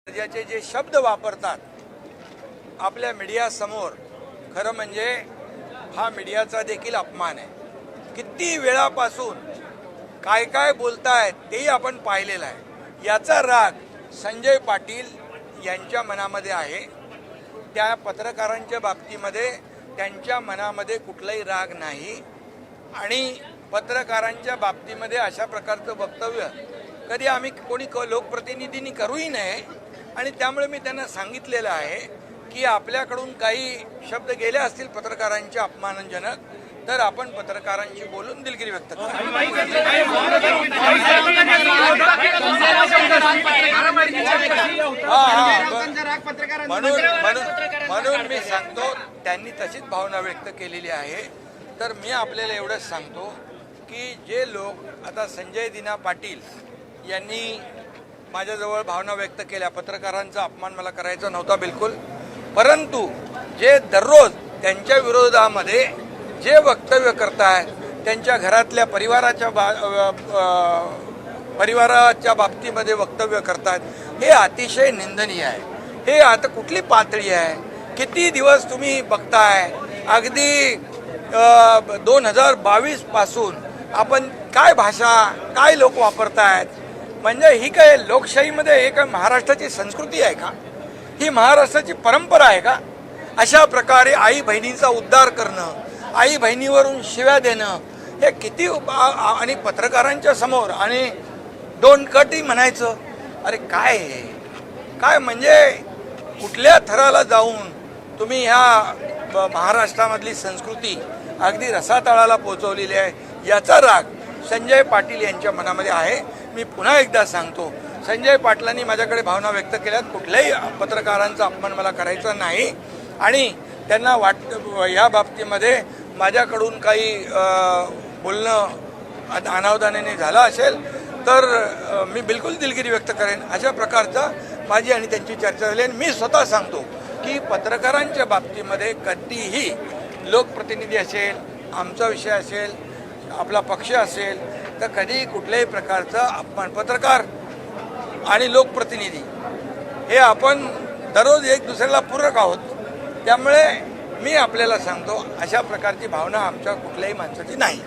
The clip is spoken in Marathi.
दर्जाचे जे शब्द वापरतात आपल्या मीडिया समोर, खरं म्हणजे हा मीडियाचा देखील अपमान आहे। किती वेळापासून काय काय बोलतायत तेही आपण पाहिलेलं आहे। याचा राग संजय पाटील यांच्या मनामध्ये आहे। त्या पत्रकारांच्या बाबतीमध्ये त्यांच्या मनामध्ये कुठलाही राग नाही आणि पत्रकारांच्या बाबतीमध्ये अशा प्रकारचं वक्तव्य कधी आम्ही कोणी लोकप्रतिनिधींनी करूही नये। आणि त्यामुळे मी त्यांना सांगितलेलं आहे की आपल्याकडून काही शब्द गेले असतील पत्रकारांचे अपमानजनक, तर आपण पत्रकारांशी बोलून दिलगिरी व्यक्त करू। म्हणून मी सांगतो, त्यांनी तशीच भावना व्यक्त केलेली आहे। तर मी आपल्याला एवढंच सांगतो की जे लोक आता संजय दिना पाटील यांनी माझ्याजवळ भावना व्यक्त केल्या, पत्रकारांचा अपमान मला करायचा नव्हता बिलकुल, परंतु जे दररोज त्यांच्या विरोधामध्ये जे वक्तव्य करतायत, त्यांच्या घरातल्या परिवाराच्या बाबतीमध्ये वक्तव्य करतात, हे अतिशय निंदनीय आहे। हे आता कुठली पातळी आहे? किती दिवस तुम्ही बघताय? अगदी 2022 पासून आपण काय भाषा, काय लोक वापरतायत? म्हणजे ही काय लोकशाहीमध्ये एक महाराष्ट्राची संस्कृती आहे का? ही महाराष्ट्राची परंपरा आहे का? अशा प्रकारे आई बहिणींचा उद्धार करणं, आई बहिणीवरून शिव्या देणं, हे किती आणि पत्रकारांच्या समोर आणि दोन कटी म्हणायचं, अरे काय हे काय? म्हणजे कुठल्या थराला जाऊन तुम्ही ह्या महाराष्ट्रामधली संस्कृती अगदी रसातळाला पोहोचवलेली आहे? याचा राग संजय पाटील यांच्या मनामध्ये आहे। मी पुन्हा एकदा सांगतो, संजय पाटलांनी माझ्याकडे भावना व्यक्त केल्यात, कुठल्याही पत्रकारांचा अपमान मला करायचा नाही आणि त्यांना या बाबतीमध्ये माझ्याकडून काही बोलणं अनावधानाने झालं असेल तर मी बिलकुल दिलगिरी व्यक्त करेन। अशा प्रकारचा माझी आणि त्यांची चर्चा झाली आणि मी स्वतः सांगतो की पत्रकारांच्या बाबतीमध्ये कधीही लोकप्रतिनिधी असेल, आमचा विषय असेल, आपला पक्ष असेल, तर कधी कुठल्याही प्रकारचा अपमान, पत्रकार आणि लोकप्रतिनिधी हे आपण दररोज एक दुसऱ्याला पूरक आहोत। त्यामुळे मी आपल्याला सांगतो, अशा प्रकारची भावना आमच्या कुठल्याही माणसाची नाही।